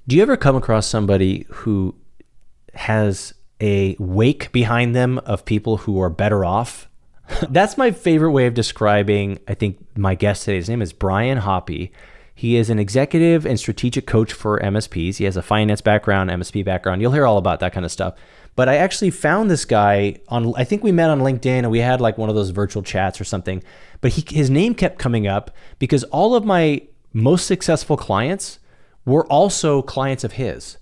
Do you ever come across somebody who has a wake behind them of people who are better off? That's my favorite way of describing, I think, my guest today. His name is Brian Hoppe. He is an executive and strategic coach for MSPs. He has a finance background, MSP background. You'll hear all about that kind of stuff. But I actually found this guy I think we met on LinkedIn and we had like one of those virtual chats or something. But his name kept coming up because all of my most successful clients were also clients of his.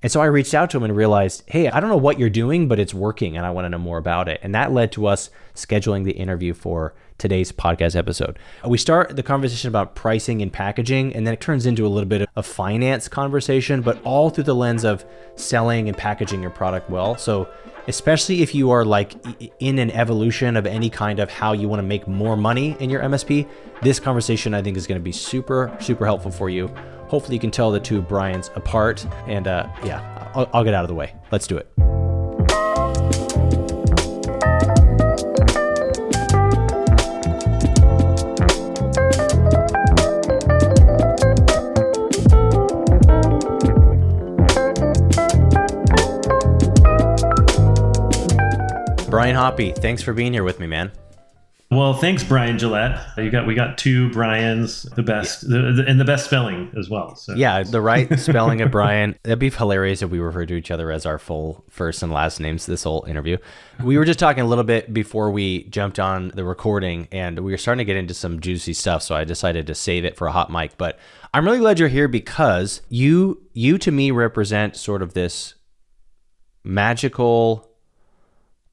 And so I reached out to him and realized, hey, I don't know what you're doing, but it's working and I want to know more about it. And that led to us scheduling the interview for today's podcast episode. We start the conversation about pricing and packaging, and then it turns into a little bit of a finance conversation, but all through the lens of selling and packaging your product well. So especially if you are like in an evolution of any kind of how you want to make more money in your MSP, this conversation I think is going to be super, super helpful for you. Hopefully you can tell the two Brians apart, and I'll get out of the way. Let's do it. Brian Hoppe, thanks for being here with me, man. Well, thanks, Brian Gillette. We got two Brians, the best, and the best spelling as well. So. Yeah, the right spelling of Brian. That'd be hilarious if we refer to each other as our full first and last names this whole interview. We were just talking a little bit before we jumped on the recording, and we were starting to get into some juicy stuff, so I decided to save it for a hot mic. But I'm really glad you're here because you to me represent sort of this magical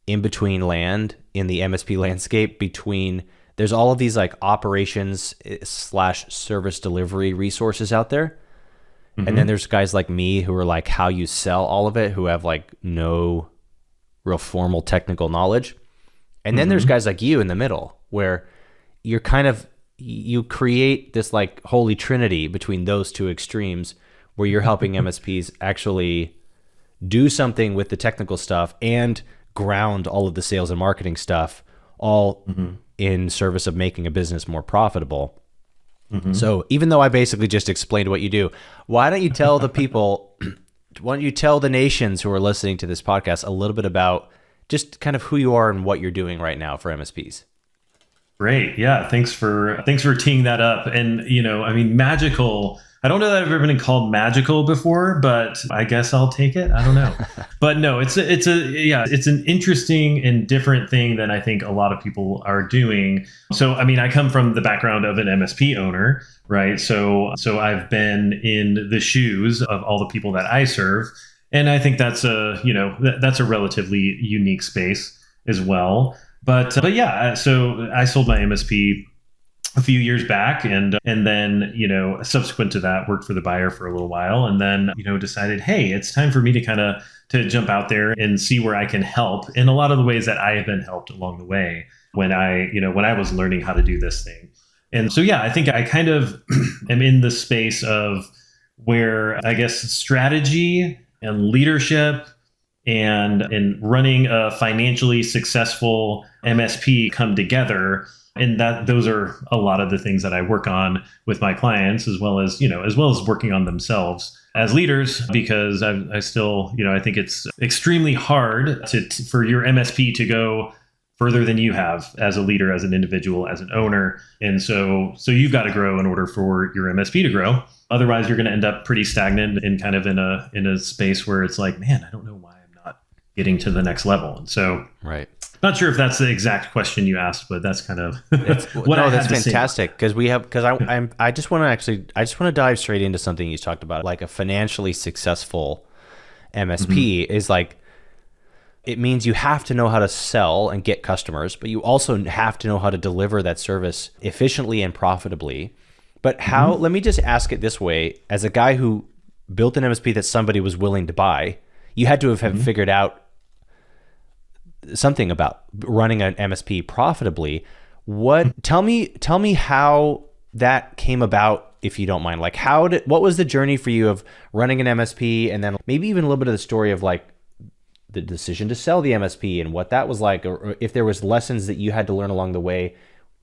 in-between land in the MSP landscape between, there's all of these like operations / service delivery resources out there. Mm-hmm. And then there's guys like me who are like how you sell all of it, who have like no real formal technical knowledge. And then there's guys like you in the middle where you're you create this like holy trinity between those two extremes where you're helping MSPs actually do something with the technical stuff and ground all of the sales and marketing stuff all in service of making a business more profitable. So even though I basically just explained what you do, why don't you tell the people, why don't you tell the nations who are listening to this podcast a little bit about just kind of who you are and what you're doing right now for MSPs? Great. Yeah. Thanks for teeing that up. And, magical, I don't know that I've ever been called magical before, but I guess I'll take it. I don't know. But no, it's an interesting and different thing than I think a lot of people are doing. So, I come from the background of an MSP owner, right? So I've been in the shoes of all the people that I serve. And I think that's that's a relatively unique space as well. But yeah, so I sold my MSP a few years back, and then subsequent to that, worked for the buyer for a little while, and then decided, hey, it's time for me to jump out there and see where I can help in a lot of the ways that I have been helped along the way when I was learning how to do this thing. And so yeah, I think I kind of am in the space of where I guess strategy and leadership and running a financially successful MSP come together. And those are a lot of the things that I work on with my clients, as well as working on themselves as leaders, because I still, I think it's extremely hard for your MSP to go further than you have as a leader, as an individual, as an owner. And so you've got to grow in order for your MSP to grow. Otherwise, you're going to end up pretty stagnant and kind of in a space where it's like, man, I don't know why I'm not getting to the next level. And so, right. Not sure if that's the exact question you asked, but that's kind of what I had to say. That's fantastic I just want to dive straight into something you talked about, like a financially successful MSP is like, it means you have to know how to sell and get customers, but you also have to know how to deliver that service efficiently and profitably. But how, let me just ask it this way, as a guy who built an MSP that somebody was willing to buy, you had to have figured out something about running an MSP profitably. Tell me how that came about, if you don't mind. Like what was the journey for you of running an MSP, and then maybe even a little bit of the story of like the decision to sell the MSP and what that was like, or if there was lessons that you had to learn along the way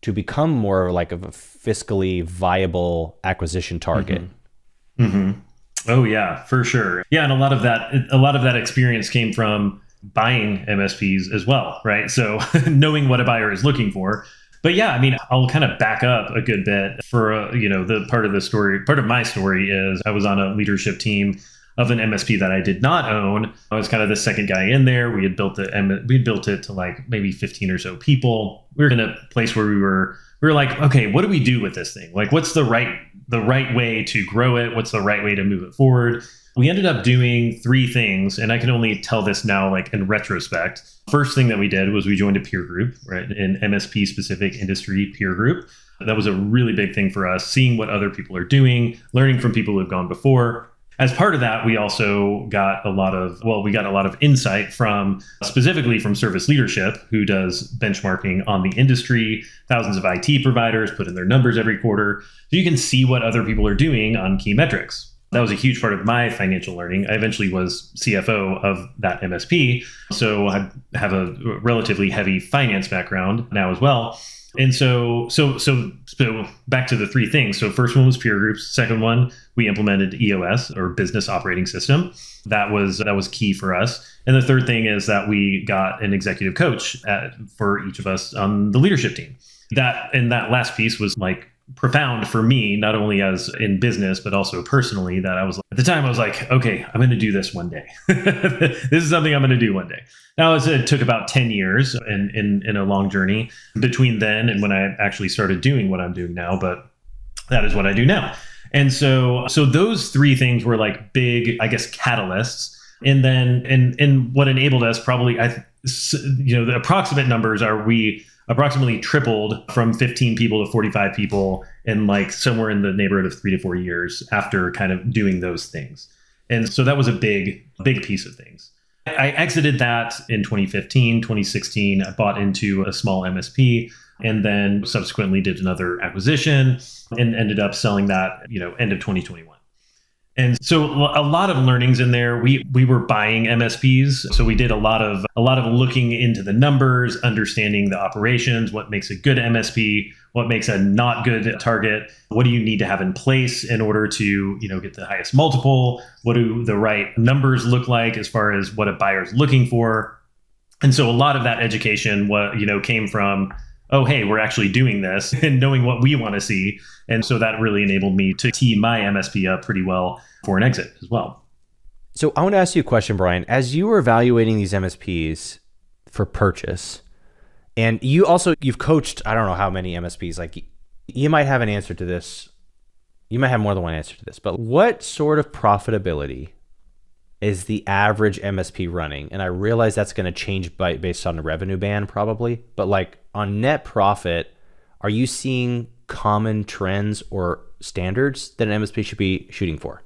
to become more like of a fiscally viable acquisition target. Oh yeah, for sure. Yeah, and a lot of that experience came from buying MSPs as well, right? So knowing what a buyer is looking for. But yeah, I mean, I'll kind of back up a good bit for the part of the story. Part of my story is I was on a leadership team of an MSP that I did not own. I was kind of the second guy in there. We had built it to like maybe 15 or so people. We were in a place where we were like, okay, what do we do with this thing? Like, what's the right way to grow it? What's the right way to move it forward? We ended up doing three things, and I can only tell this now, like in retrospect. First thing that we did was we joined a peer group, right? An MSP specific industry peer group. That was a really big thing for us, seeing what other people are doing, learning from people who've gone before. As part of that, we also got a lot of insight specifically from service leadership, who does benchmarking on the industry. Thousands of IT providers put in their numbers every quarter. So you can see what other people are doing on key metrics. That was a huge part of my financial learning. I eventually was CFO of that MSP. So I have a relatively heavy finance background now as well. And so back to the three things. So first one was peer groups. Second one, we implemented EOS, or business operating system. That was key for us. And the third thing is that we got an executive coach for each of us on the leadership team. That last piece was like profound for me, not only as in business, but also personally, that at the time I was like, okay, I'm going to do this one day. This is something I'm going to do one day. Now, it took about 10 years in a long journey between then and when I actually started doing what I'm doing now, but that is what I do now. And so those three things were like big, I guess, catalysts. And then, and what enabled us probably, the approximate numbers are we approximately tripled from 15 people to 45 people in like somewhere in the neighborhood of 3 to 4 years after kind of doing those things. And so that was a big piece of things. I exited that in 2015, 2016. I bought into a small MSP and then subsequently did another acquisition and ended up selling that, end of 2021. And so a lot of learnings in there. We were buying MSPs. So we did a lot of looking into the numbers, understanding the operations, what makes a good MSP, what makes a not good target, what do you need to have in place in order to, get the highest multiple, what do the right numbers look like as far as what a buyer's looking for. And so a lot of that education came from, oh, hey, we're actually doing this and knowing what we want to see. And so that really enabled me to tee my MSP up pretty well for an exit as well. So I want to ask you a question, Brian. As you were evaluating these MSPs for purchase, and you've coached, I don't know how many MSPs, like you might have an answer to this. You might have more than one answer to this, but what sort of profitability is the average MSP running? And I realize that's going to change based on the revenue band probably, but like on net profit, are you seeing common trends or standards that an MSP should be shooting for?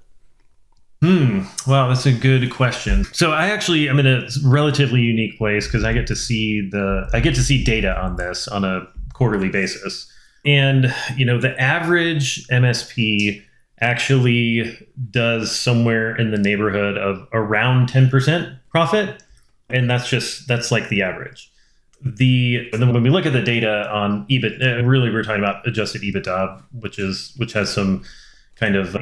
Well, that's a good question. So I'm in a relatively unique place because I get to see data on this on a quarterly basis. And, the average MSP actually does somewhere in the neighborhood of around 10% profit. And that's like the average. And then when we look at the data on EBIT, really we're talking about adjusted EBITDA, which has some kind of,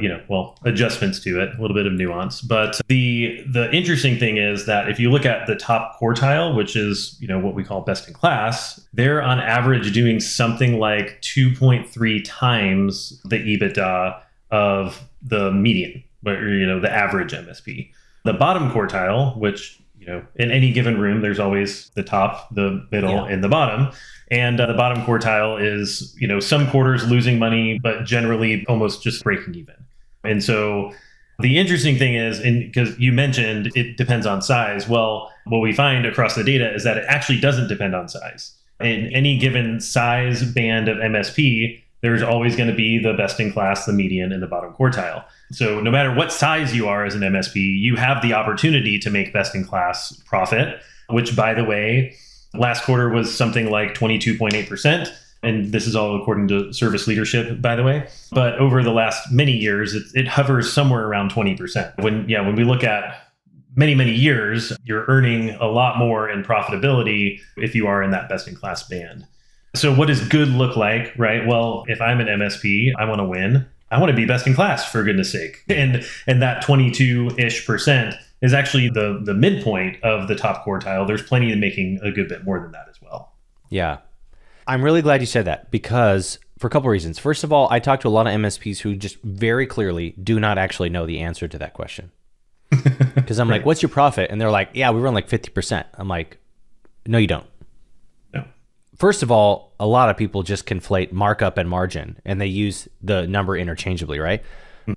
adjustments to it, a little bit of nuance. But the interesting thing is that if you look at the top quartile, which is, what we call best in class, they're on average doing something like 2.3 times the EBITDA of the median, the average MSP. The bottom quartile, which, in any given room, there's always the top, the middle, and the bottom. And the bottom quartile is, some quarters losing money, but generally almost just breaking even. And so the interesting thing is, because you mentioned it depends on size. Well, what we find across the data is that it actually doesn't depend on size. In any given size band of MSP, there's always going to be the best in class, the median, and the bottom quartile. So no matter what size you are as an MSP, you have the opportunity to make best in class profit, which, by the way, last quarter was something like 22.8%. And this is all according to service leadership, by the way. But over the last many years, it hovers somewhere around 20%. When we look at many, many years, you're earning a lot more in profitability if you are in that best in class band. So what does good look like, right? Well, if I'm an MSP, I want to win. I want to be best in class, for goodness sake. And that 22-ish% is actually the midpoint of the top quartile. There's plenty of making a good bit more than that as well. Yeah. I'm really glad you said that, because for a couple of reasons. First of all, I talked to a lot of MSPs who just very clearly do not actually know the answer to that question. Because I'm like, what's your profit? And they're like, yeah, we run like 50%. I'm like, no, you don't. No. First of all, a lot of people just conflate markup and margin, and they use the number interchangeably, right?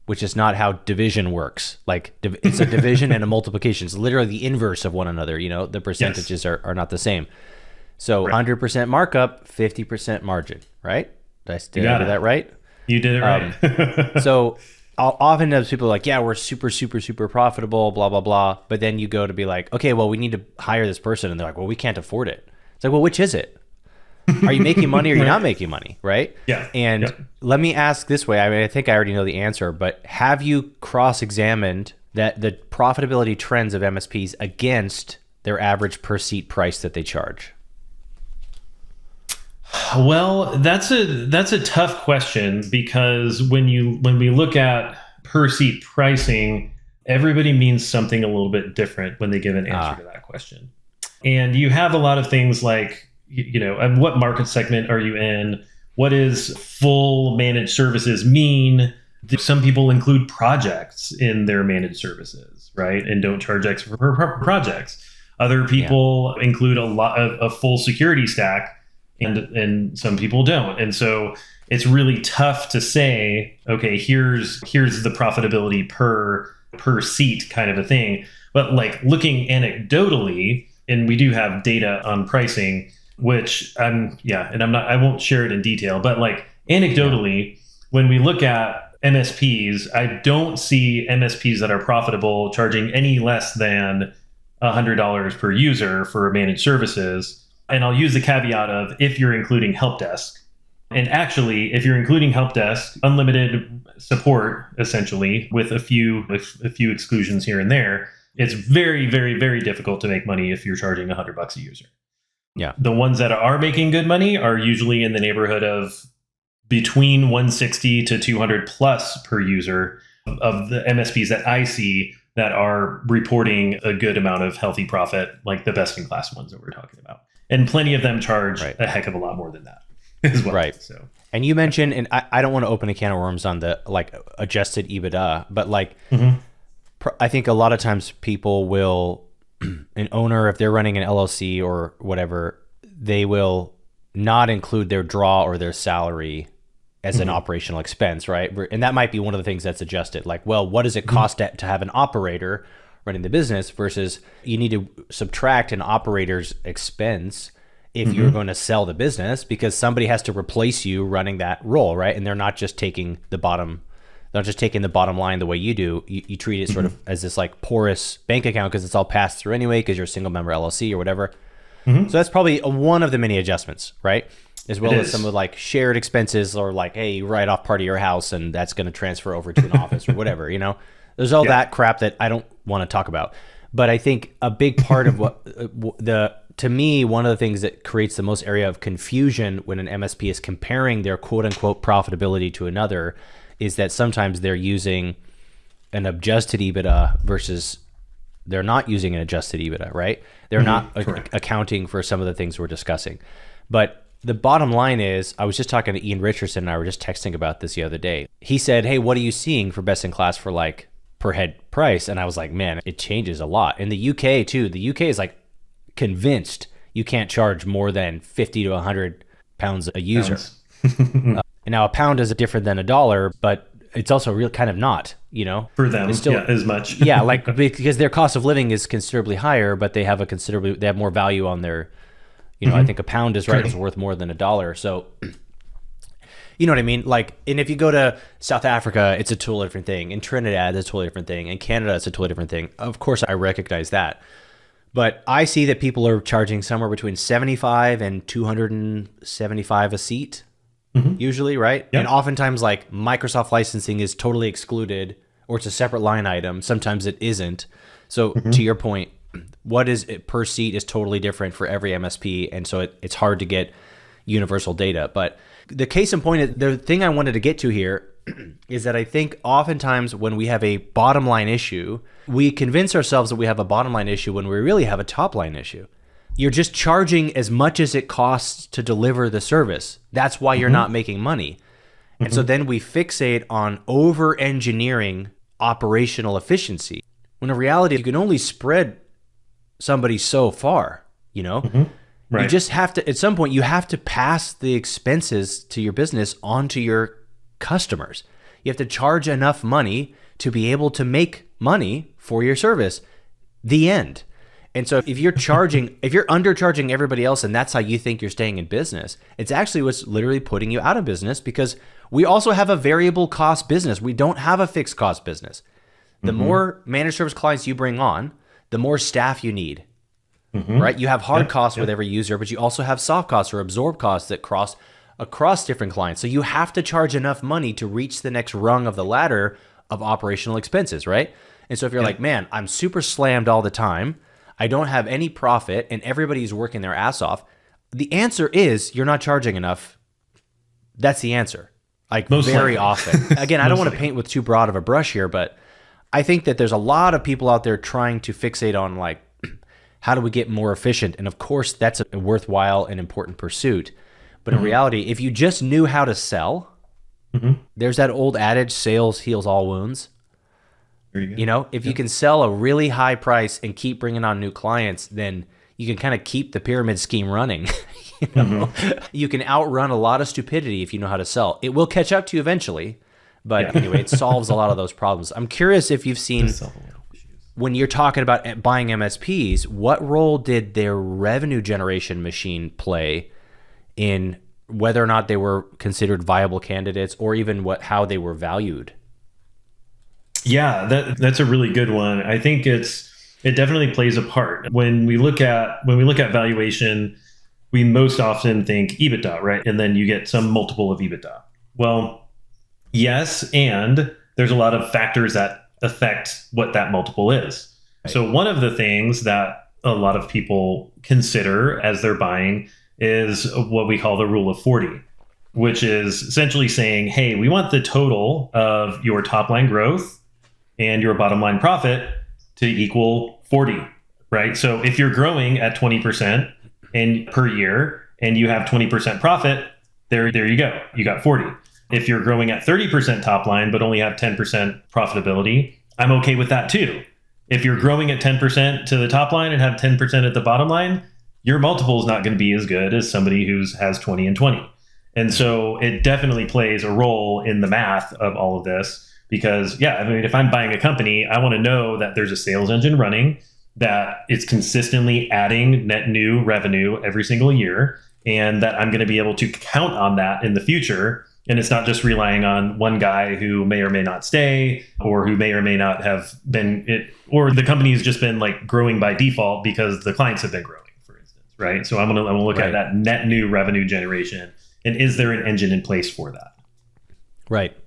Which is not how division works. Like it's a division and a multiplication. It's literally the inverse of one another. You know, the percentages are not the same. So 100% markup, 50% margin, right? Did I do that right? You did it right. So oftentimes people are like, yeah, we're super, super, super profitable, blah, blah, blah. But then you go to be like, okay, well, we need to hire this person. And they're like, well, we can't afford it. It's like, well, which is it? Are you making money or you're not making money, right? Yeah. And let me ask this way. I mean, I think I already know the answer, but have you cross-examined that the profitability trends of MSPs against their average per seat price that they charge? Well, that's a tough question, because when we look at per seat pricing, everybody means something a little bit different when they give an answer to that question. And you have a lot of things like, what market segment are you in? What does full managed services mean? Some people include projects in their managed services, right? And don't charge extra for projects. Other people include a full security stack, and some people don't. And so it's really tough to say, okay, here's the profitability per seat kind of a thing. But like looking anecdotally, and we do have data on pricing, which I won't share it in detail, but like anecdotally, when we look at MSPs, I don't see MSPs that are profitable charging any less than $100 per user for managed services. And I'll use the caveat of if you're including help desk. And actually, if you're including help desk, unlimited support, essentially, with a few exclusions here and there, it's very, very, very difficult to make money if you're charging $100 a user. Yeah. The ones that are making good money are usually in the neighborhood of between 160 to 200 plus per user of the MSPs that I see that are reporting a good amount of healthy profit, like the best in class ones that we're talking about. And plenty of them charge a heck of a lot more than that as well. Right. So, and you mentioned, and I don't want to open a can of worms on the like adjusted EBITDA, but like I think a lot of times people will, an owner, if they're running an LLC or whatever, they will not include their draw or their salary as an operational expense, right? And that might be one of the things that's adjusted. Like, well, what does it cost to have an operator running the business versus you need to subtract an operator's expense if you're going to sell the business, because somebody has to replace you running that role, right? And they're not just taking the bottom line the way you do. You treat it sort of as this like porous bank account because it's all passed through anyway because you're a single member LLC or whatever. So that's probably one of the many adjustments, right? As well as some of like shared expenses, or like, hey, you write off part of your house and that's going to transfer over to an office or whatever, There's all that crap that I don't want to talk about. But I think a big part of what to me, one of the things that creates the most area of confusion when an MSP is comparing their quote unquote profitability to another is that sometimes they're using an adjusted EBITDA versus they're not using an adjusted EBITDA, right? They're not accounting for some of the things we're discussing. But the bottom line is, I was just talking to Ian Richardson and I were just texting about this the other day. He said, hey, what are you seeing for best in class for like per head price? And I was like, man, it changes a lot. In the UK too, the UK is like convinced you can't charge more than 50 to 100 pounds a user. And now a pound is different than a dollar, but it's also real kind of not, for them, it's still, as much. like because their cost of living is considerably higher, but they have more value on their, I think a pound is worth more than a dollar. So, you know what I mean? Like, and if you go to South Africa, it's a totally different thing. In Trinidad, it's a totally different thing. In Canada, it's a totally different thing. Of course, I recognize that. But I see that people are charging somewhere between 75 and 275 a seat, usually, right? Yep. And oftentimes, like, Microsoft licensing is totally excluded, or it's a separate line item. Sometimes it isn't. So to your point, what is it per seat is totally different for every MSP. And so it's hard to get universal data. But the case in point, the thing I wanted to get to here is that I think oftentimes when we have a bottom line issue, we convince ourselves that we have a bottom line issue when we really have a top line issue. You're just charging as much as it costs to deliver the service. That's why you're not making money. And so then we fixate on over-engineering operational efficiency, when in reality, you can only spread somebody so far, you know? Right. You just have to, at some point, you have to pass the expenses to your business onto your customers. You have to charge enough money to be able to make money for your service. The end. And so if you're undercharging everybody else and that's how you think you're staying in business, it's actually what's literally putting you out of business, because we also have a variable cost business. We don't have a fixed cost business. The more managed service clients you bring on, the more staff you need, right? You have hard costs with every user, but you also have soft costs or absorbed costs that cross across different clients. So you have to charge enough money to reach the next rung of the ladder of operational expenses, right? And so if you're like, man, I'm super slammed all the time, I don't have any profit, and everybody's working their ass off, the answer is you're not charging enough. That's the answer. Like very often. Again, I don't want to paint with too broad of a brush here, but I think that there's a lot of people out there trying to fixate on like, how do we get more efficient? And of course, that's a worthwhile and important pursuit. But in reality, if you just knew how to sell, there's that old adage, sales heals all wounds. There you go. You know, if you can sell a really high price and keep bringing on new clients, then you can kind of keep the pyramid scheme running. You know? You can outrun a lot of stupidity if you know how to sell. It will catch up to you eventually. But anyway, it solves a lot of those problems. I'm curious if you've seen, when you're talking about buying MSPs, what role did their revenue generation machine play in whether or not they were considered viable candidates, or even how they were valued? Yeah, that's a really good one. I think it definitely plays a part. When we look at valuation, we most often think EBITDA, right? And then you get some multiple of EBITDA. Well, yes, and there's a lot of factors that affect what that multiple is. Right. So one of the things that a lot of people consider as they're buying is what we call the rule of 40, which is essentially saying, hey, we want the total of your top line growth and your bottom line profit to equal 40, right? So if you're growing at 20% per year and you have 20% profit, there you go. You got 40. If you're growing at 30% top line, but only have 10% profitability, I'm okay with that too. If you're growing at 10% to the top line and have 10% at the bottom line, your multiple is not going to be as good as somebody who has 20 and 20. And so it definitely plays a role in the math of all of this. Because, if I'm buying a company, I want to know that there's a sales engine running, that it's consistently adding net new revenue every single year, and that I'm going to be able to count on that in the future. And it's not just relying on one guy who may or may not stay, or who may or may not have been or the company has just been like growing by default because the clients have been growing, for instance, right? So I'm going to look at that net new revenue generation, and is there an engine in place for that? Right.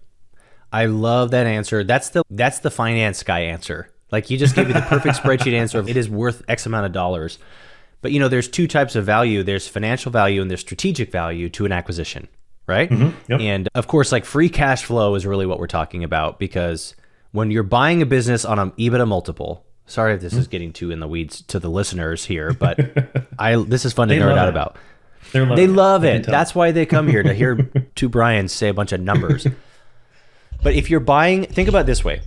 I love that answer. That's the finance guy answer. Like, you just gave me the perfect spreadsheet answer of it is worth X amount of dollars. But there's two types of value. There's financial value and there's strategic value to an acquisition, right? Yep. And of course, like, free cash flow is really what we're talking about, because when you're buying a business on an EBITDA multiple, sorry if this is getting too in the weeds to the listeners here, but this is fun to nerd out about. They love it. That's why they come here, to hear two Brians say a bunch of numbers. But if you're buying, think about it this way,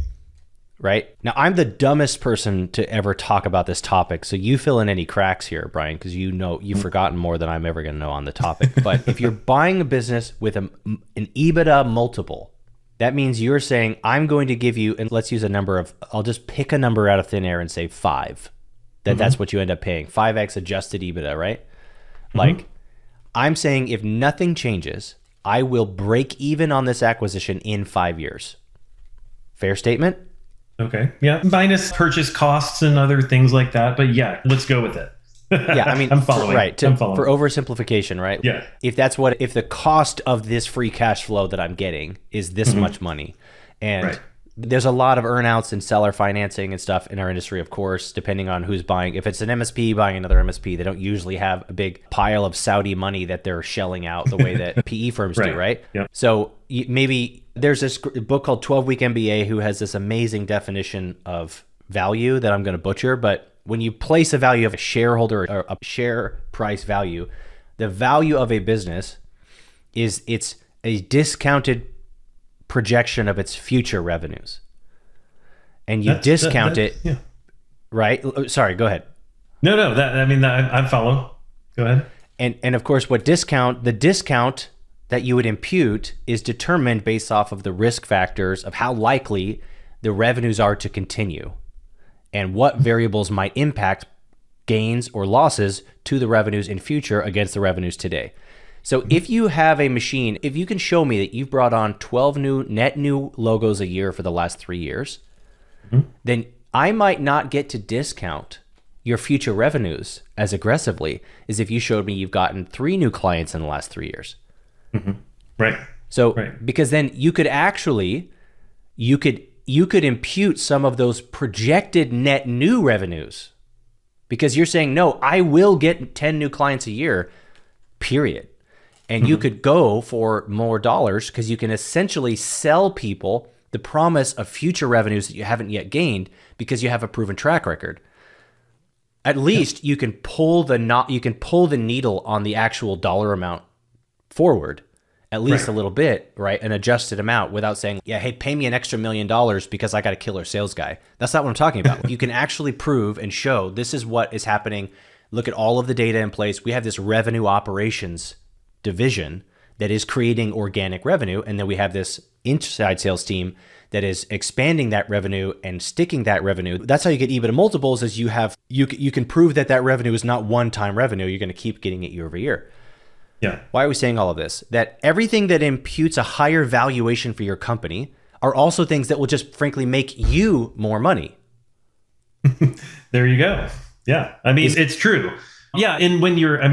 right? Now, I'm the dumbest person to ever talk about this topic, so you fill in any cracks here, Brian, because you've forgotten more than I'm ever going to know on the topic. But if you're buying a business with an EBITDA multiple, that means you're saying, I'm going to give you, and let's use a number of, I'll just pick a number out of thin air and say 5. That's what you end up paying. 5x adjusted EBITDA, right? Like, I'm saying if nothing changes, I will break even on this acquisition in 5 years. Fair statement? Okay. Yeah. Minus purchase costs and other things like that. But yeah, let's go with it. Yeah. I mean, I'm following. I'm following. For oversimplification, right? Yeah. If the cost of this free cash flow that I'm getting is this much money, and There's a lot of earnouts and seller financing and stuff in our industry, of course, depending on who's buying. If it's an MSP buying another MSP, they don't usually have a big pile of Saudi money that they're shelling out the way that PE firms do, right? Yep. So maybe there's this book called 12-Week MBA who has this amazing definition of value that I'm going to butcher, but when you place a value of a shareholder or a share price value, the value of a business is it's a discounted projection of its future revenues. And you discount it, yeah. Right? Sorry, go ahead. No, I follow. Go ahead. And of course, the discount that you would impute is determined based off of the risk factors of how likely the revenues are to continue and what variables might impact gains or losses to the revenues in future against the revenues today. So if you have a machine, if you can show me that you've brought on 12 net new logos a year for the last 3 years, then I might not get to discount your future revenues as aggressively as if you showed me you've gotten 3 new clients in the last 3 years. Right. So because then you could actually, you could impute some of those projected net new revenues because you're saying, no, I will get 10 new clients a year, period. And you could go for more dollars because you can essentially sell people the promise of future revenues that you haven't yet gained because you have a proven track record. At least you can pull the needle on the actual dollar amount forward, at least a little bit, right? An adjusted amount without saying, yeah, hey, pay me an extra $1 million because I got a killer sales guy. That's not what I'm talking about. You can actually prove and show this is what is happening. Look at all of the data in place. We have this revenue operations division that is creating organic revenue. And then we have this inside sales team that is expanding that revenue and sticking that revenue. That's how you get EBITDA multiples is you can prove that revenue is not one-time revenue. You're going to keep getting it year over year. Yeah. Why are we saying all of this? That everything that imputes a higher valuation for your company are also things that will just frankly make you more money. There you go. Yeah. I mean, it's true. Yeah. And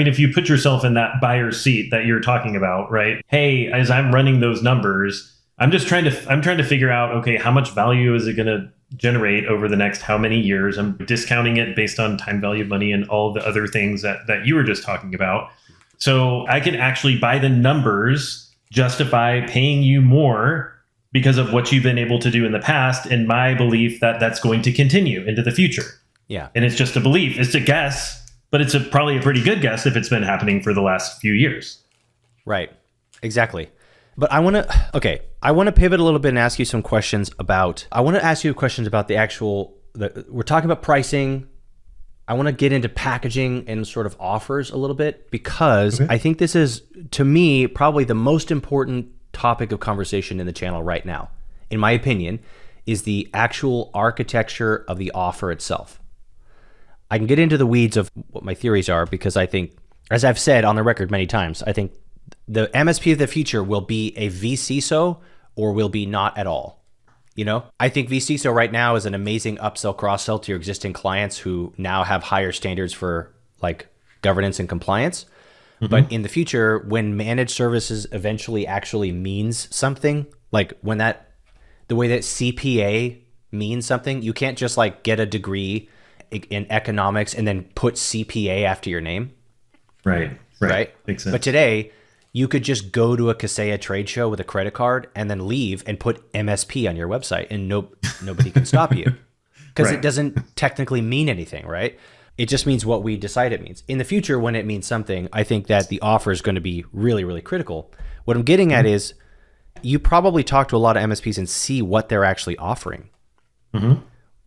if you put yourself in that buyer's seat that you're talking about, right? Hey, as I'm running those numbers, I'm trying to figure out, okay, how much value is it going to generate over the next how many years? I'm discounting it based on time value of money and all the other things that you were just talking about. So I can actually, by the numbers, justify paying you more because of what you've been able to do in the past and my belief that that's going to continue into the future. Yeah. And it's just a belief. It's a guess, but it's probably a pretty good guess if it's been happening for the last few years. Right. Exactly. But I want to pivot a little bit and ask you some questions about, we're talking about pricing. I want to get into packaging and sort of offers a little bit because I think this is, to me, probably the most important topic of conversation in the channel right now, in my opinion, is the actual architecture of the offer itself. I can get into the weeds of what my theories are because I think, as I've said on the record many times, I think the MSP of the future will be a VCSO or will be not at all. I think VCSO right now is an amazing upsell, cross-sell to your existing clients who now have higher standards for like governance and compliance. But in the future, when managed services eventually actually means something, like the way that CPA means something, you can't just like get a degree in economics and then put CPA after your name. Right. Makes sense. But today, you could just go to a Kaseya trade show with a credit card and then leave and put MSP on your website and nobody can stop you because it doesn't technically mean anything, right? It just means what we decide it means. In the future, when it means something, I think that the offer is going to be really, really critical. What I'm getting at is you probably talk to a lot of MSPs and see what they're actually offering.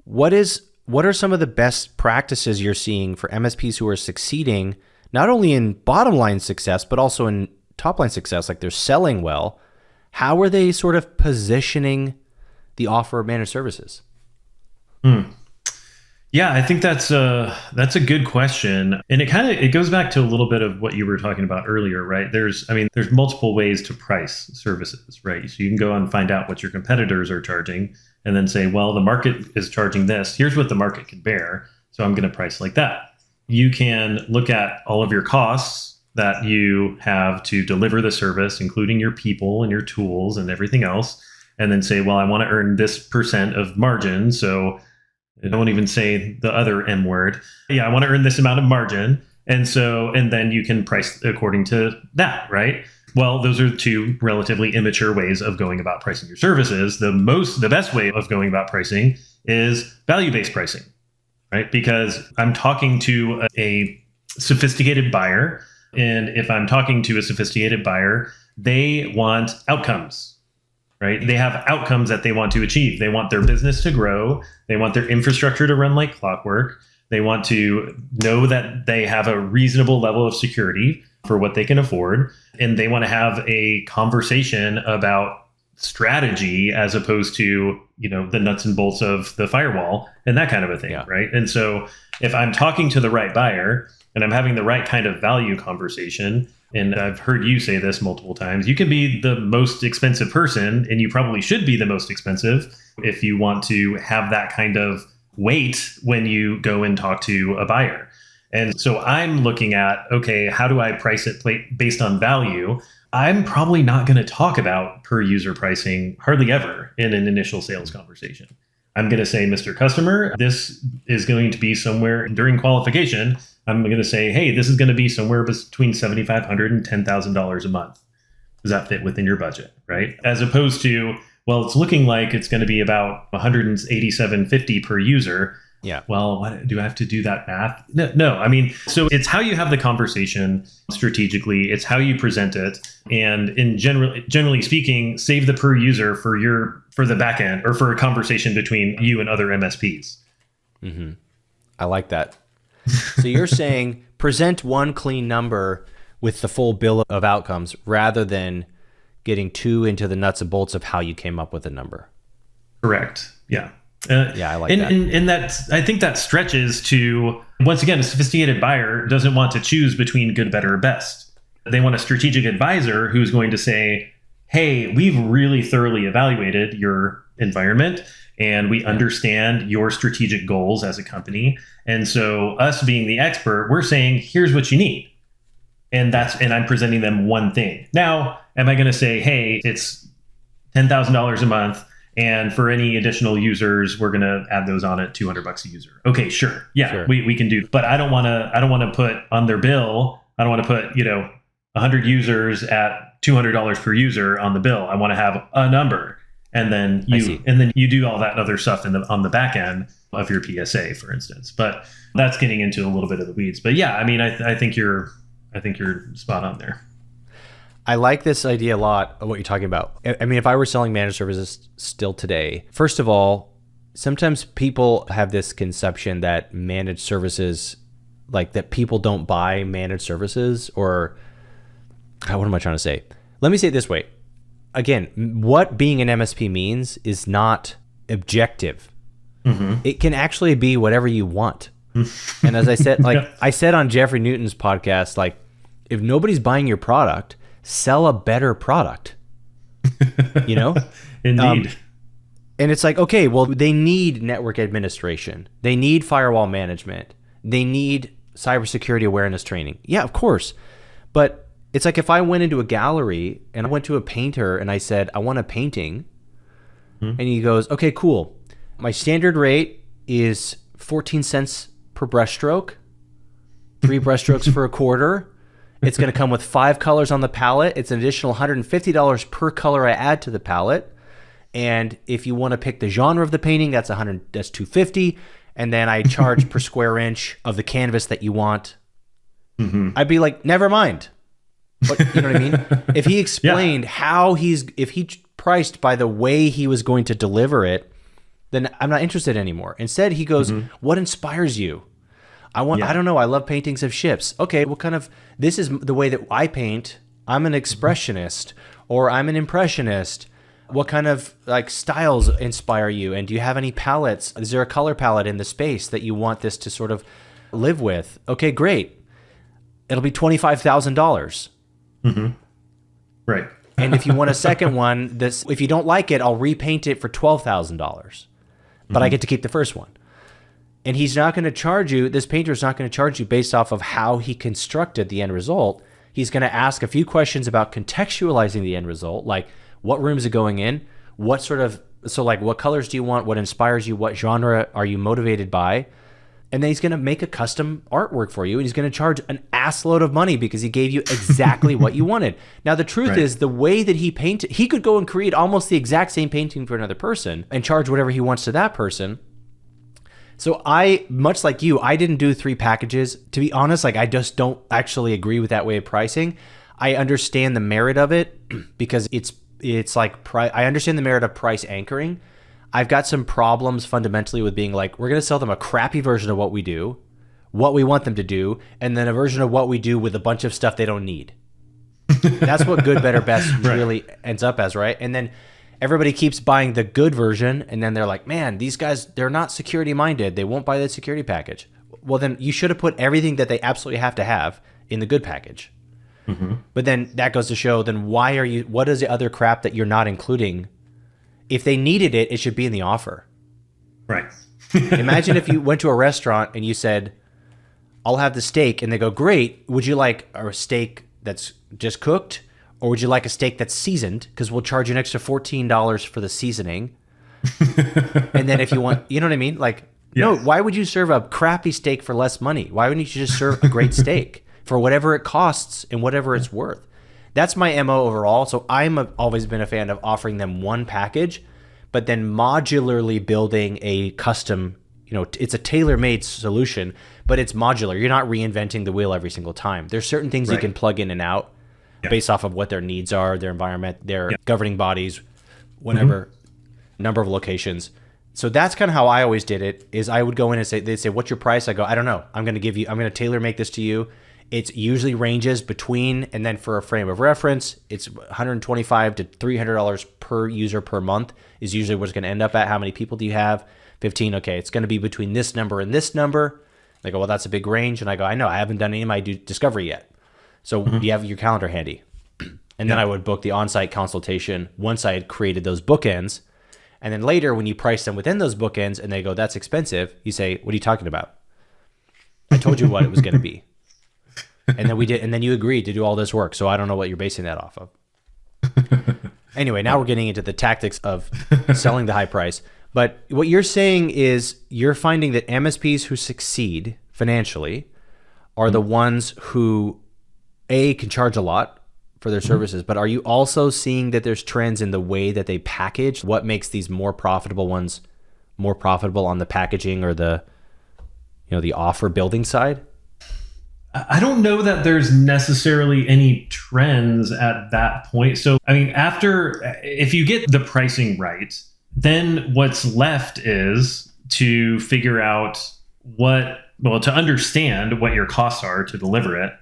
What are some of the best practices you're seeing for MSPs who are succeeding, not only in bottom line success, but also in top line success, like they're selling well? How are they sort of positioning the offer of managed services? Yeah, I think that's a good question. And it goes back to a little bit of what you were talking about earlier, right? There's multiple ways to price services, right? So you can go and find out what your competitors are charging and then say, well, the market is charging this. Here's what the market can bear. So I'm going to price like that. You can look at all of your costs that you have to deliver the service, including your people and your tools and everything else, and then say, well, I want to earn this percent of margin. So I won't even say the other M word. Yeah, I want to earn this amount of margin. And then you can price according to that, right? Well, those are two relatively immature ways of going about pricing your services. The best way of going about pricing is value-based pricing, right? Because I'm talking to a sophisticated buyer. And if I'm talking to a sophisticated buyer, they want outcomes, right? They have outcomes that they want to achieve. They want their business to grow. They want their infrastructure to run like clockwork. They want to know that they have a reasonable level of security for what they can afford. And they want to have a conversation about strategy as opposed to, the nuts and bolts of the firewall and that kind of a thing, right? And so if I'm talking to the right buyer and I'm having the right kind of value conversation, and I've heard you say this multiple times, you can be the most expensive person, and you probably should be the most expensive if you want to have that kind of weight when you go and talk to a buyer. And so I'm looking at, okay, how do I price it based on value? I'm probably not going to talk about per user pricing hardly ever in an initial sales conversation. I'm going to say, Mr. Customer, this is going to be somewhere during qualification. I'm going to say, hey, this is going to be somewhere between $7,500 and $10,000 a month. Does that fit within your budget, right? As opposed to, well, it's looking like it's going to be about $187.50 per user. Yeah. Well, do I have to do that math? No. I mean, so it's how you have the conversation strategically. It's how you present it, and generally speaking, save the per user for the back end or for a conversation between you and other MSPs. Mm-hmm. I like that. So you're saying present one clean number with the full bill of outcomes rather than getting too into the nuts and bolts of how you came up with a number. Correct. Yeah. I like that. And I think that stretches to, once again, a sophisticated buyer doesn't want to choose between good, better, or best. They want a strategic advisor who's going to say, hey, we've really thoroughly evaluated your environment and we understand your strategic goals as a company. And so us being the expert, we're saying, here's what you need. And I'm presenting them one thing. Now, am I going to say, hey, it's $10,000 a month, and for any additional users, we're going to add those on at $200 a user? Okay, sure. Yeah, sure. We can do. But I don't want to put on their bill, I don't want to put, 100 users at $200 per user on the bill. I want to have a number. And then you do all that other stuff on the back end of your PSA, for instance. But that's getting into a little bit of the weeds. But yeah, I mean, I think you're spot on there. I like this idea a lot of what you're talking about. I mean, if I were selling managed services still today, first of all, sometimes people have this conception that managed services, like that people don't buy managed services, or what am I trying to say? Let me say it this way. Again, what being an MSP means is not objective. Mm-hmm. It can actually be whatever you want. And as I said, I said on Jeffrey Newton's podcast, if nobody's buying your product, sell a better product. Indeed. And it's okay, well, they need network administration. They need firewall management. They need cybersecurity awareness training. Yeah, of course. But it's if I went into a gallery and I went to a painter and I said, I want a painting. Mm-hmm. And he goes, okay, cool. My standard rate is 14 cents per brushstroke, 3 brushstrokes for a quarter. It's going to come with 5 colors on the palette. It's an additional $150 per color I add to the palette. And if you want to pick the genre of the painting, that's $250. And then I charge per square inch of the canvas that you want. Mm-hmm. I'd be like, never mind. But you know what I mean? If he explained if he priced by the way he was going to deliver it, then I'm not interested anymore. Instead, he goes, what inspires you? I don't know. I love paintings of ships. Okay, this is the way that I paint. I'm an expressionist or I'm an impressionist. What kind of styles inspire you? And do you have any palettes? Is there a color palette in the space that you want this to sort of live with? Okay, great. It'll be $25,000. Mm-hmm. Right. And if you want a second one, if you don't like it, I'll repaint it for $12,000. But I get to keep the first one. And he's not going to charge you, this painter is not going to charge you based off of how he constructed the end result. He's going to ask a few questions about contextualizing the end result, like what room is it going in? what colors do you want? What inspires you? What genre are you motivated by? And then he's going to make a custom artwork for you, and he's going to charge an ass load of money because he gave you exactly what you wanted. Now, the truth is, the way that he painted, he could go and create almost the exact same painting for another person and charge whatever he wants to that person. So much like you, I didn't do 3 packages. To be honest, I just don't actually agree with that way of pricing. I understand the merit of it because it's like, I understand the merit of price anchoring. I've got some problems fundamentally with being like, we're going to sell them a crappy version of what we do, what we want them to do, and then a version of what we do with a bunch of stuff they don't need. That's what good, better, best really ends up as, right? And then everybody keeps buying the good version, and then they're like, man, these guys, they're not security minded. They won't buy the security package. Well, then you should have put everything that they absolutely have to have in the good package. Mm-hmm. But then that goes to show, then what is the other crap that you're not including? If they needed it, it should be in the offer. Right. Imagine if you went to a restaurant and you said, I'll have the steak, and they go, great. Would you like a steak that's just cooked, or would you like a steak that's seasoned? Because we'll charge you an extra $14 for the seasoning. And then if you want, you know what I mean? Like, no, why would you serve a crappy steak for less money? Why wouldn't you just serve a great steak for whatever it costs and whatever it's worth? That's my MO overall. So always been a fan of offering them one package, but then modularly building a custom, it's a tailor-made solution, but it's modular. You're not reinventing the wheel every single time. There's certain things you can plug in and out based off of what their needs are, their environment, their governing bodies, whatever, number of locations. So that's kind of how I always did it, is I would go in and they'd say, what's your price? I go, I don't know. I'm going to tailor make this to you. It usually ranges between, and then for a frame of reference, it's $125 to $300 per user per month is usually what it's going to end up at. How many people do you have? 15. Okay, it's going to be between this number and this number. They go, well, that's a big range. And I go, I know, I haven't done any of my discovery yet. So do you have your calendar handy? And then I would book the on-site consultation once I had created those bookends. And then later, when you price them within those bookends and they go, that's expensive, you say, what are you talking about? I told you what it was going to be. And then we did, and then you agreed to do all this work. So I don't know what you're basing that off of. Anyway, now we're getting into the tactics of selling the high price. But what you're saying is you're finding that MSPs who succeed financially are the ones who, can charge a lot for their services, but are you also seeing that there's trends in the way that they package? What makes these more profitable ones more profitable on the packaging or the offer building side? I don't know that there's necessarily any trends at that point. So, I mean, if you get the pricing right, then what's left is to figure out to understand what your costs are to deliver it.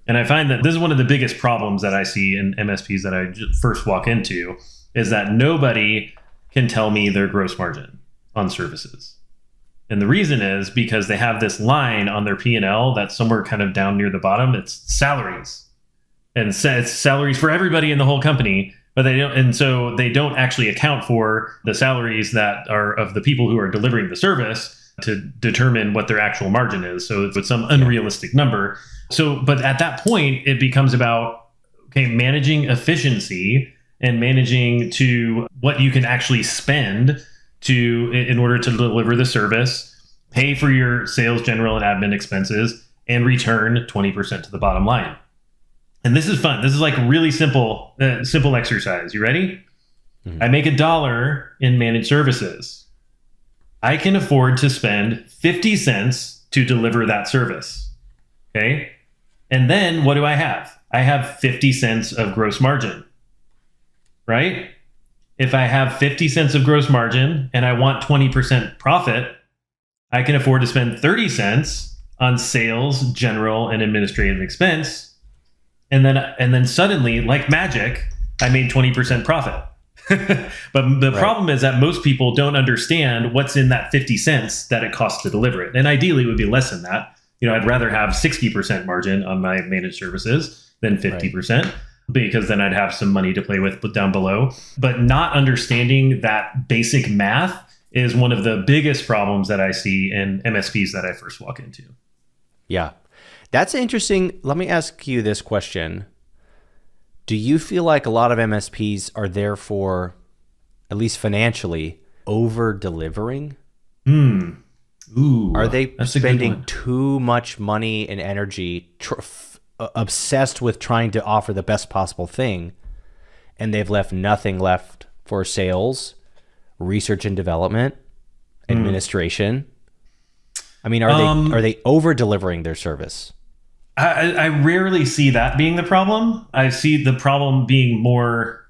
And I find that this is one of the biggest problems that I see in MSPs that I first walk into, is that nobody can tell me their gross margin on services. And the reason is because they have this line on their P&L that's somewhere kind of down near the bottom. It's salaries. And it's salaries for everybody in the whole company, but they don't. And so they don't actually account for the salaries that are of the people who are delivering the service to determine what their actual margin is. So it's some unrealistic number. So, but at that point, it becomes about, managing efficiency and managing to what you can actually spend in order to deliver the service, pay for your sales, general, and admin expenses, and return 20% to the bottom line. And this is fun. This is like really simple exercise. You ready? Mm-hmm. I make $1 in managed services. I can afford to spend 50 cents to deliver that service. Okay. And then what do I have? I have 50 cents of gross margin, right? If I have 50 cents of gross margin and I want 20% profit, I can afford to spend 30 cents on sales, general, and administrative expense. And then suddenly, like magic, I made 20% profit. But the problem is that most people don't understand what's in that 50 cents that it costs to deliver it. And ideally, it would be less than that. I'd rather have 60% margin on my managed services than 50%. Right. Because then I'd have some money to play with down below. But not understanding that basic math is one of the biggest problems that I see in MSPs that I first walk into. Yeah. That's interesting. Let me ask you this question. Do you feel like a lot of MSPs are there for at least financially, over delivering? Ooh, are they spending too much money and energy obsessed with trying to offer the best possible thing, and they've left nothing left for sales, research and development, administration? I mean, are they over delivering their service? I rarely see that being the problem. I see the problem being more,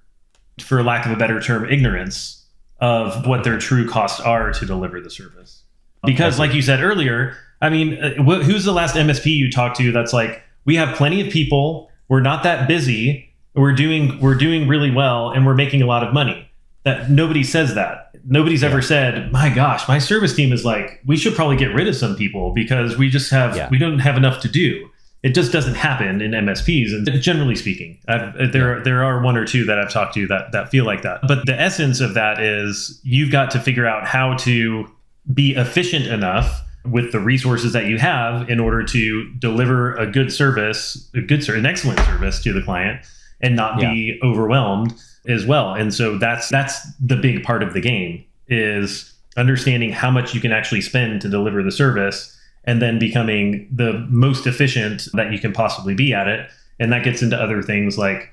for lack of a better term, ignorance of what their true costs are to deliver the service. Because like you said earlier, I mean, who's the last MSP you talked to that's like, we have plenty of people, we're not that busy, we're doing really well, and we're making a lot of money? That nobody says that. Nobody's ever said, my gosh, my service team is like, we should probably get rid of some people because we just have, we don't have enough to do. It just doesn't happen in MSPs. And generally speaking, there are one or two that I've talked to that feel like that. But the essence of that is you've got to figure out how to be efficient enough with the resources that you have in order to deliver a good service, an excellent service to the client, and not be overwhelmed as well. And so that's the big part of the game, is understanding how much you can actually spend to deliver the service, and then becoming the most efficient that you can possibly be at it. And that gets into other things like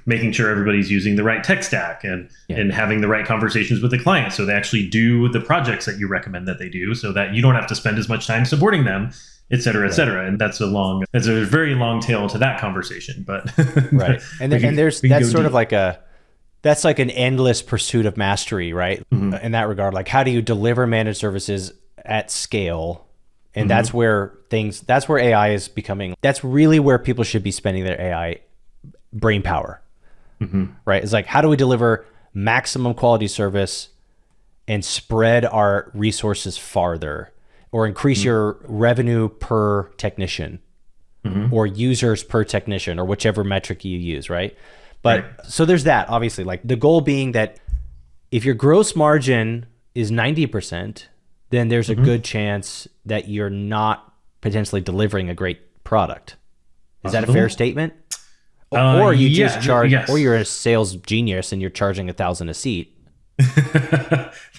making sure everybody's using the right tech stack and having the right conversations with the client so they actually do the projects that you recommend that they do, so that you don't have to spend as much time supporting them, et cetera, et cetera. And that's a very long tail to that conversation. But right. And that's sort of like that's like an endless pursuit of mastery, right? In that regard, like how do you deliver managed services at scale? And that's where AI is becoming, that's really where people should be spending their AI brain power, right? It's like, how do we deliver maximum quality service and spread our resources farther, or increase your revenue per technician or users per technician, or whichever metric you use, right? But so there's that, obviously, like the goal being that if your gross margin is 90%, then there's a good chance that you're not potentially delivering a great product. Is that a fair statement? Or you just charge, or you're a sales genius and you're charging $1,000 a seat.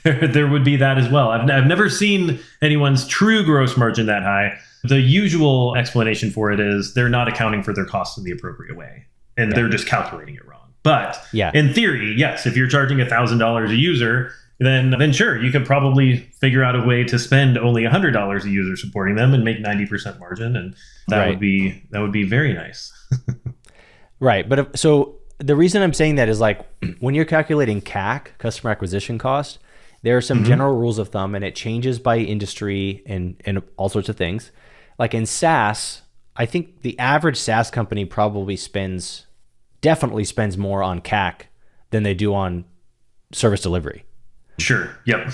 There would be that as well. I've never seen anyone's true gross margin that high. The usual explanation for it is they're not accounting for their costs in the appropriate way, and they're just calculating it wrong. But in theory, yes, if you're charging $1,000 a user, then sure, you could probably figure out a way to spend only $100 a user supporting them and make 90% margin, and that would be very nice. Right. But so the reason I'm saying that is, like, when you're calculating CAC, customer acquisition cost, there are some general rules of thumb, and it changes by industry and all sorts of things. Like in SaaS, I think the average SaaS company definitely spends more on CAC than they do on service delivery. Sure. Yep.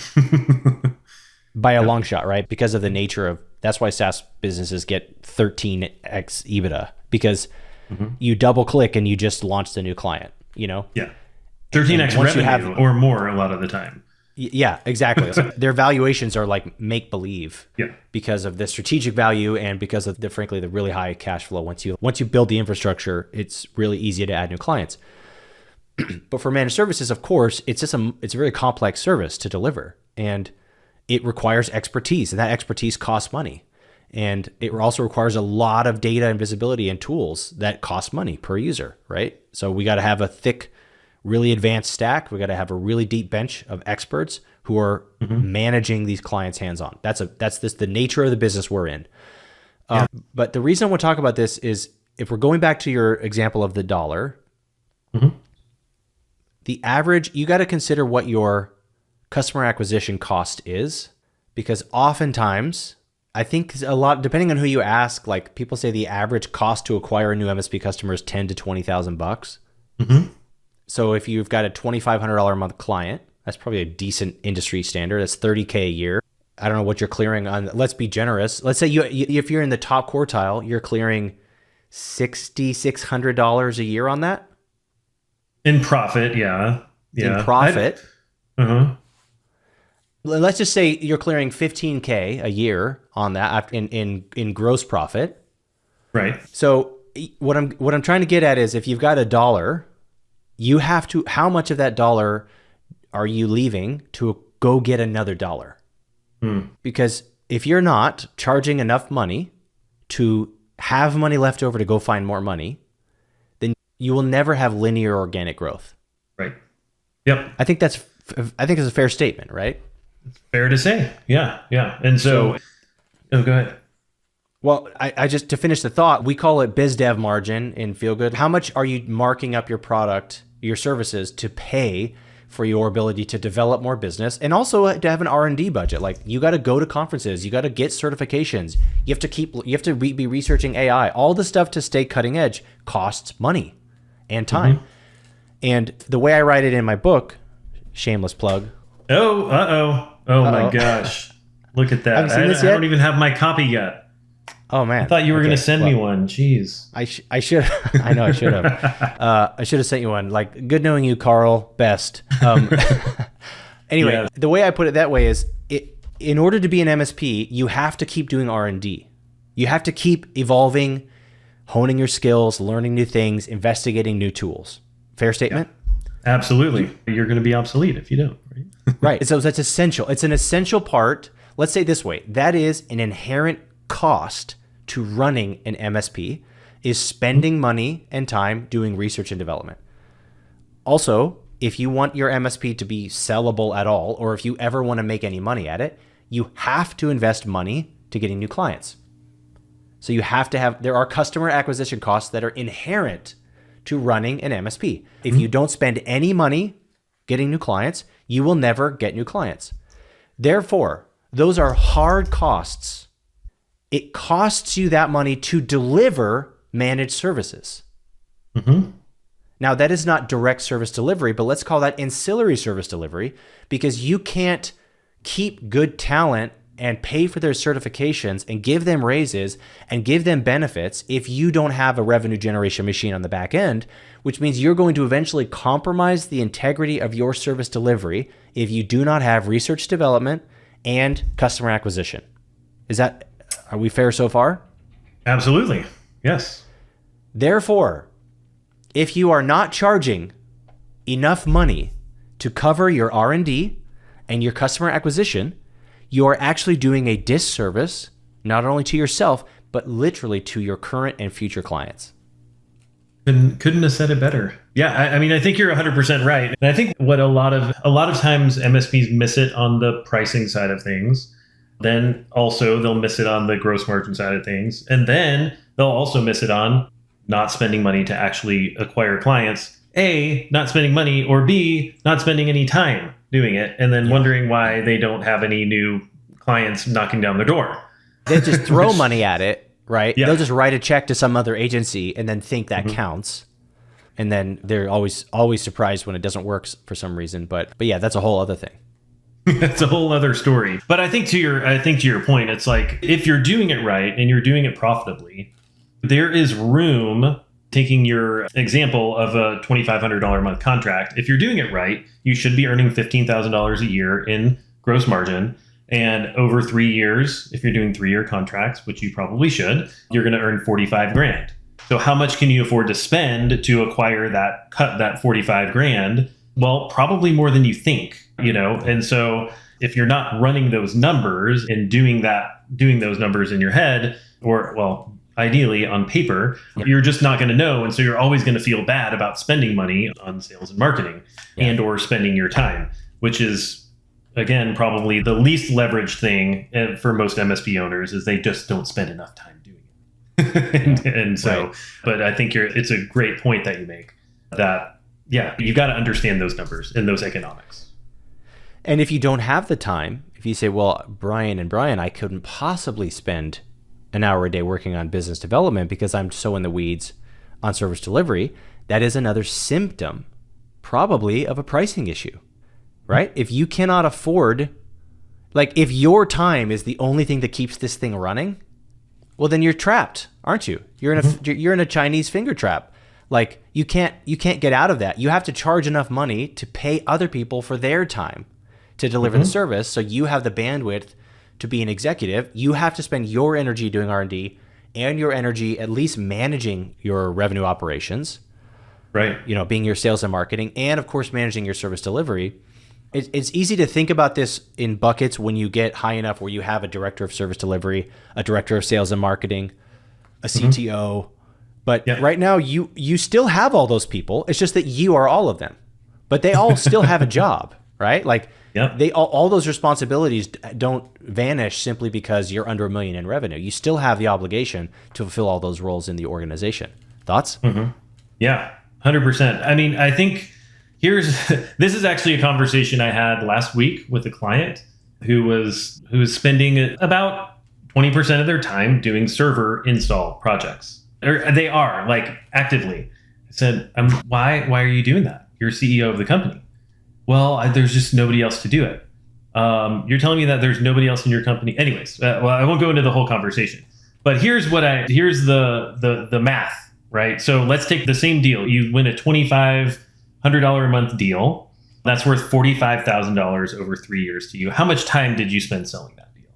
By a long shot, right? Because of the nature of, that's why SaaS businesses get 13x EBITDA, because you double click and you just launched a new client, you know? Yeah. 13x revenue or more a lot of the time. Yeah, exactly. So their valuations are like make believe because of the strategic value and because of frankly the really high cash flow. Once you build the infrastructure, it's really easy to add new clients. But for managed services, of course, it's a very complex service to deliver, and it requires expertise, and that expertise costs money. And it also requires a lot of data and visibility and tools that cost money per user, right? So we got to have a thick, really advanced stack. We got to have a really deep bench of experts who are managing these clients hands-on. That's the nature of the business we're in. But the reason I want to talk about this is, if we're going back to your example of the dollar, the average, you got to consider what your customer acquisition cost is, because oftentimes, I think a lot, depending on who you ask, like people say the average cost to acquire a new MSP customer is $10,000 to $20,000. So if you've got a $2,500 a month client, that's probably a decent industry standard. That's $30K a year. I don't know what you're clearing on. Let's be generous. Let's say if you're in the top quartile, you're clearing $6,600 a year on that. In profit, yeah. In profit. Let's just say you're clearing $15K a year on that in gross profit. Right. So what I'm trying to get at is, if you've got $1, you have to, how much of that dollar are you leaving to go get another dollar? Because if you're not charging enough money to have money left over to go find more money, then you will never have linear organic growth. Right. Yep. I think it's a fair statement, right? It's fair to say. Yeah. Yeah. And so go ahead. Well, I just, to finish the thought, we call it biz dev margin in Feel Good. How much are you marking up your product, your services to pay for your ability to develop more business, and also to have an R&D budget? Like, you got to go to conferences, you got to get certifications, you have to be researching AI. All the stuff to stay cutting edge costs money and time. And the way I write it in my book, shameless plug. Oh my gosh. Look at that. I don't even have my copy yet. Oh man! I thought you were going to send me one. Jeez. I should. I know I should have. I should have sent you one. Like, good knowing you, Carl. Best. Anyway, The way I put it that way is, in order to be an MSP, you have to keep doing R&D. You have to keep evolving, honing your skills, learning new things, investigating new tools. Fair statement? Yeah, absolutely. You're going to be obsolete if you don't. Right. Right. So that's essential. It's an essential part. Let's say it this way: that is an inherent cost to running an MSP, is spending money and time doing research and development. Also, if you want your MSP to be sellable at all, or if you ever want to make any money at it, you have to invest money to getting new clients. So you have to have, there are customer acquisition costs that are inherent to running an MSP. If you don't spend any money getting new clients, you will never get new clients. Therefore, those are hard costs. It costs you that money to deliver managed services. Now, that is not direct service delivery, but let's call that ancillary service delivery, because you can't keep good talent and pay for their certifications and give them raises and give them benefits if you don't have a revenue generation machine on the back end, which means you're going to eventually compromise the integrity of your service delivery if you do not have research development and customer acquisition. Are we fair so far? Absolutely. Yes. Therefore, if you are not charging enough money to cover your R&D and your customer acquisition, you are actually doing a disservice, not only to yourself, but literally to your current and future clients. Couldn't have said it better. Yeah, I mean, I think you're 100% right. And I think what a lot of times MSPs miss it on the pricing side of things. Then also they'll miss it on the gross margin side of things. And then they'll also miss it on not spending money to actually acquire clients. A, not spending money, or B, not spending any time doing it, and then wondering why they don't have any new clients knocking down their door. They just throw money at it, right? Yeah. They'll just write a check to some other agency and then think that counts. And then they're always surprised when it doesn't work for some reason. But yeah, that's a whole other thing. It's a whole other story. But I think to your point, it's like, if you're doing it right and you're doing it profitably, there is room. Taking your example of a $2,500 a month contract, if you're doing it right, you should be earning $15,000 a year in gross margin. And over 3 years, if you're doing 3-year contracts, which you probably should, you're going to earn $45,000. So how much can you afford to spend to acquire that 45 grand? Well, probably more than you think, And so if you're not running those numbers and doing those numbers in your head, or, well, ideally on paper, you're just not going to know. And so you're always going to feel bad about spending money on sales and marketing and or spending your time, which is, again, probably the least leveraged thing for most MSP owners, is they just don't spend enough time doing it. and so, but I think it's a great point that you make, that, you got to understand those numbers and those economics. And if you don't have the time, if you say, well, Brian, I couldn't possibly spend an hour a day working on business development because I'm so in the weeds on service delivery, that is another symptom probably of a pricing issue, right? If you cannot afford, like, if your time is the only thing that keeps this thing running, well, then you're trapped, aren't you? You're in a Chinese finger trap. Like, you can't get out of that. You have to charge enough money to pay other people for their time to deliver the service. So you have the bandwidth to be an executive. You have to spend your energy doing R&D and your energy at least managing your revenue operations, right? Being your sales and marketing, and of course managing your service delivery. It's easy to think about this in buckets when you get high enough where you have a director of service delivery, a director of sales and marketing, a CTO. But right now, you still have all those people. It's just that you are all of them. But they all still have a job, right? Like they all those responsibilities don't vanish simply because you're under $1 million in revenue. You still have the obligation to fulfill all those roles in the organization. Thoughts? Yeah, 100%. I mean, I think this is actually a conversation I had last week with a client who was spending about 20% of their time doing server install projects. Or they are, like, actively. I said, why are you doing that? You're CEO of the company. Well, there's just nobody else to do it. You're telling me that there's nobody else in your company. Anyways, well, I won't go into the whole conversation. But here's the math, right? So let's take the same deal. You win a $2,500 a month deal. That's worth $45,000 over 3 years to you. How much time did you spend selling that deal?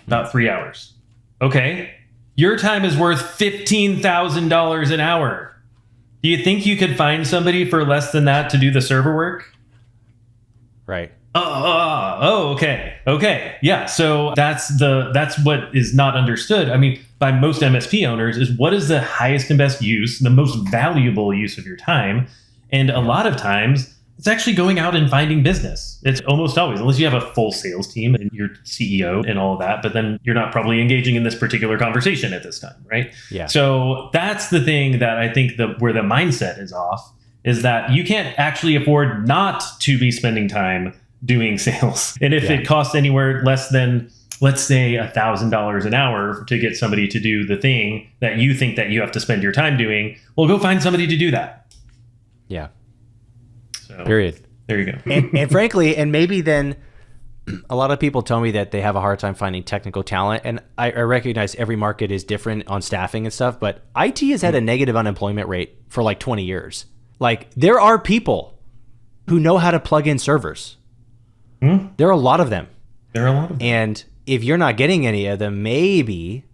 About 3 hours. Okay. Your time is worth $15,000 an hour. Do you think you could find somebody for less than that to do the server work? Right. Okay. Yeah. So that's what is not understood. I mean, by most MSP owners is what is the highest and best use, the most valuable use of your time. And a lot of times it's actually going out and finding business. It's almost always, unless you have a full sales team and you're CEO and all of that, but then you're not probably engaging in this particular conversation at this time, right? Yeah. So that's the thing that I think where the mindset is off, is that you can't actually afford not to be spending time doing sales. And if it costs anywhere less than, let's say, $1,000 an hour to get somebody to do the thing that you think that you have to spend your time doing, well, go find somebody to do that. Yeah. So, period. There you go. and frankly, and maybe then a lot of people tell me that they have a hard time finding technical talent. And I recognize every market is different on staffing and stuff, but IT has had a negative unemployment rate for like 20 years. Like, there are people who know how to plug in servers. There are a lot of them. And if you're not getting any of them, maybe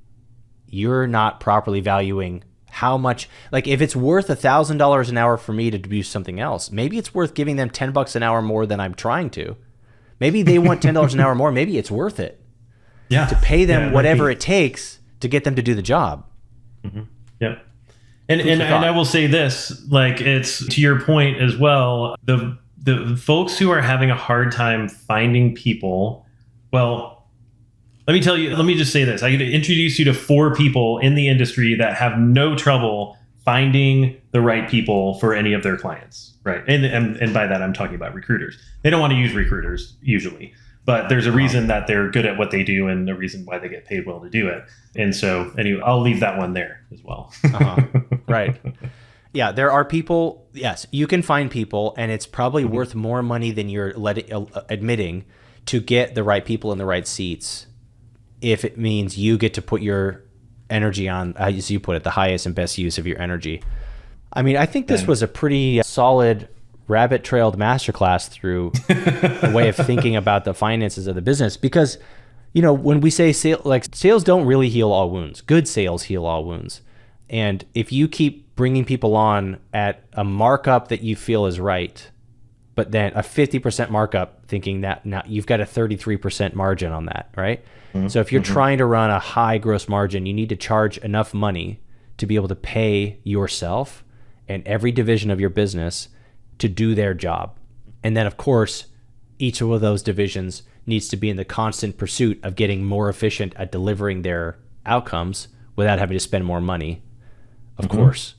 you're not properly valuing how much, like if it's worth $1,000 an hour for me to do something else, maybe it's worth giving them $10 an hour more than I'm trying to. Maybe they want $10 an hour more. Maybe it's worth it to pay them whatever it takes to get them to do the job. Yeah. And I will say this, like, it's to your point as well, the folks who are having a hard time finding people, well, let me just say this. I could introduce you to 4 people in the industry that have no trouble finding the right people for any of their clients, right? And by that, I'm talking about recruiters. They don't want to use recruiters usually, but there's a reason that they're good at what they do and a reason why they get paid well to do it. And so anyway, I'll leave that one there as well. Right. Yeah, there are people. Yes, you can find people, and it's probably worth more money than you're admitting to get the right people in the right seats. If it means you get to put your energy on, as you put it, the highest and best use of your energy. I mean, I think this was a pretty solid rabbit-trailed masterclass through a way of thinking about the finances of the business. Because, you know, when we say sales don't really heal all wounds. Good sales heal all wounds. And if you keep bringing people on at a markup that you feel is right, but then a 50% markup, thinking that now you've got a 33% margin on that, right? So if you're trying to run a high gross margin, you need to charge enough money to be able to pay yourself and every division of your business to do their job. And then, of course, each of those divisions needs to be in the constant pursuit of getting more efficient at delivering their outcomes without having to spend more money, of course.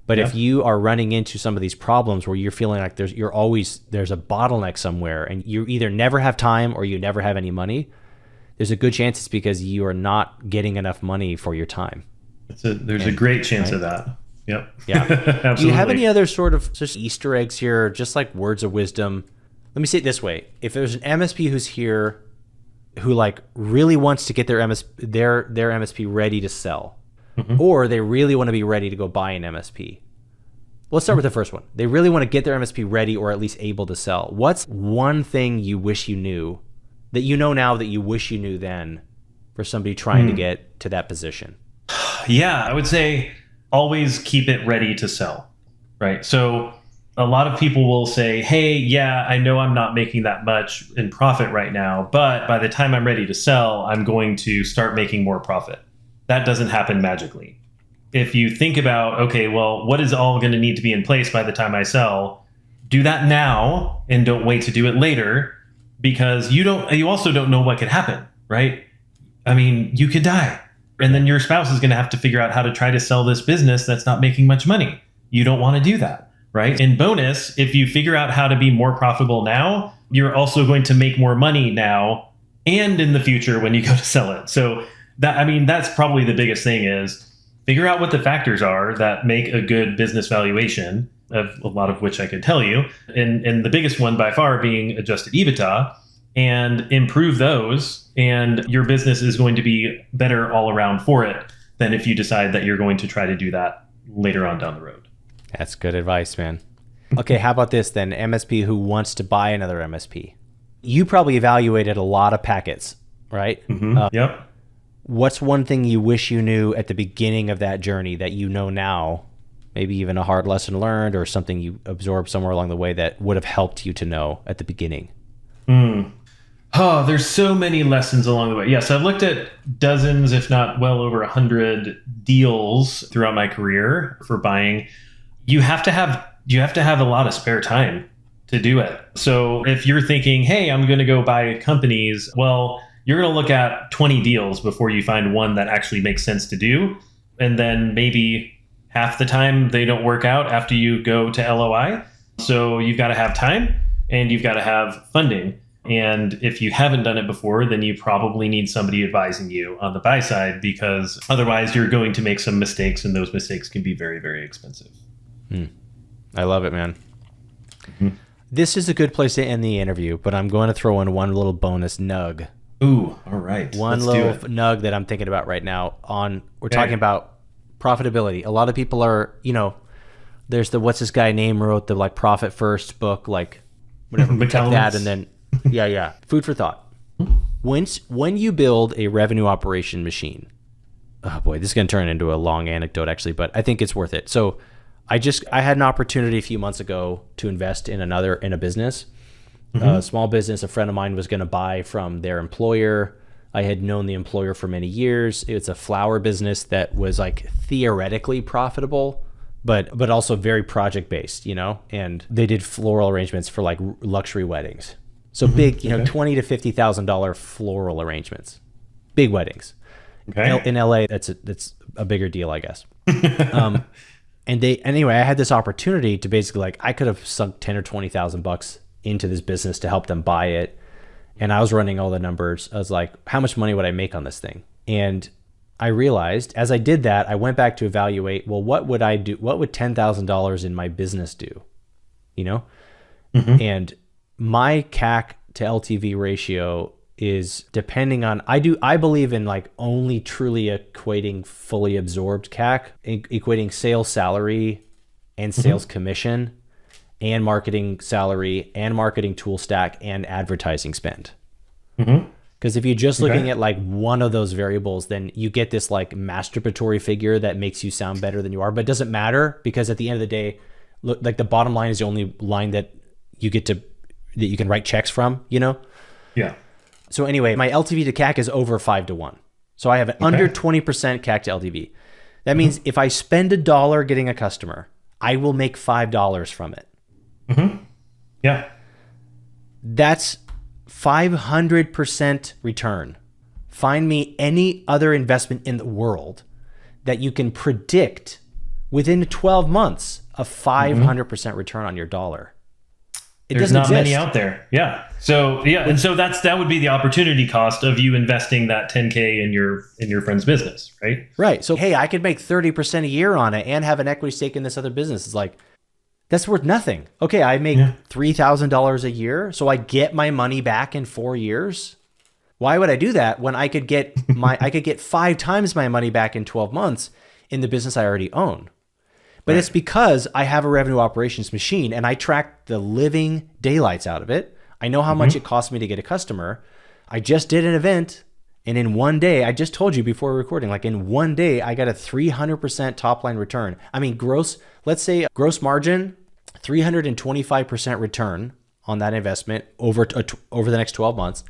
But if you are running into some of these problems where you're feeling like there's a bottleneck somewhere and you either never have time or you never have any money, there's a good chance it's because you are not getting enough money for your time. There's a great chance of that. Yep. Yeah. Absolutely. Do you have any other sort of just Easter eggs here, just like words of wisdom? Let me say it this way. If there's an MSP who's here who like really wants to get their MSP ready to sell, or they really want to be ready to go buy an MSP. Let's start with the first one. They really want to get their MSP ready or at least able to sell. What's one thing you wish you knew that you know now that you wish you knew then for somebody trying to get to that position? Yeah, I would say always keep it ready to sell, right? So A lot of people will say, hey, yeah, I know I'm not making that much in profit right now, but by the time I'm ready to sell, I'm going to start making more profit. That doesn't happen magically. If you think about, okay, well, what is all going to need to be in place by the time I sell? Do that now and don't wait to do it later, because you also don't know what could happen, right? I mean, you could die, and then your spouse is going to have to figure out how to try to sell this business that's not making much money. You don't want to do that. Right. In bonus, if you figure out how to be more profitable now, you're also going to make more money now and in the future when you go to sell it. So that's probably the biggest thing is figure out what the factors are that make a good business valuation, of a lot of which I could tell you. And the biggest one by far being adjusted EBITDA, and improve those. And your business is going to be better all around for it than if you decide that you're going to try to do that later on down the road. That's good advice, man. Okay, how about this then? MSP who wants to buy another MSP. You probably evaluated a lot of packets, right? Yep. What's one thing you wish you knew at the beginning of that journey that you know now? Maybe even a hard lesson learned or something you absorbed somewhere along the way that would have helped you to know at the beginning? Oh, there's so many lessons along the way. Yes, I've looked at dozens, if not well over 100 deals throughout my career for buying. You have to have a lot of spare time to do it. So if you're thinking, hey, I'm going to go buy companies, well, you're going to look at 20 deals before you find one that actually makes sense to do. And then maybe half the time they don't work out after you go to LOI. So you've got to have time and you've got to have funding. And if you haven't done it before, then you probably need somebody advising you on the buy side, because otherwise you're going to make some mistakes, and those mistakes can be very, very expensive. I love it, man. This is a good place to end the interview, but I'm going to throw in one little bonus nug. Ooh, all right. One little nug that I'm thinking about right now. We're talking about profitability. A lot of people are, there's the what's this guy name wrote the like Profit First book, like whatever, that, and then food for thought. When you build a revenue operation machine, oh boy, this is going to turn into a long anecdote actually, but I think it's worth it. So I had an opportunity a few months ago to invest in a business, a small business. A friend of mine was going to buy from their employer. I had known the employer for many years. It's a flower business that was like theoretically profitable, but also very project based, and they did floral arrangements for like luxury weddings. So big, $20,000 to $50,000 floral arrangements, big weddings. Okay. In LA, that's a bigger deal, I guess. Anyway, I had this opportunity to basically I could have sunk $10,000 or $20,000 into this business to help them buy it. And I was running all the numbers. I was like, how much money would I make on this thing? And I realized as I did that, I went back to evaluate, well, what would I do? What would $10,000 in my business do? And my CAC to LTV ratio is depending on, I believe in only truly equating fully absorbed CAC, equating sales salary and sales commission and marketing salary and marketing tool stack and advertising spend. Because if you're just looking at one of those variables, then you get this masturbatory figure that makes you sound better than you are, but it doesn't matter, because at the end of the day, look, the bottom line is the only line that you can write checks from, Yeah. So anyway, my LTV to CAC is over 5-1. So I have an under 20% CAC to LTV. That means if I spend $1 getting a customer, I will make $5 from it. Yeah. That's 500% return. Find me any other investment in the world that you can predict within 12 months a 500% return on your dollar. There's not many out there. Yeah. So and so that would be the opportunity cost of you investing that $10K in your friend's business, right? Right. So hey, I could make 30% a year on it and have an equity stake in this other business. It's that's worth nothing. Okay, I make $3,000 a year, so I get my money back in 4 years. Why would I do that when I could get 5 times my money back in 12 months in the business I already own? But it's because I have a revenue operations machine and I track the living daylights out of it. I know how much it costs me to get a customer. I just did an event, and in one day, I just told you before recording, in one day, I got a 300% top line return. I mean, let's say gross margin 325% return on that investment over the next 12 months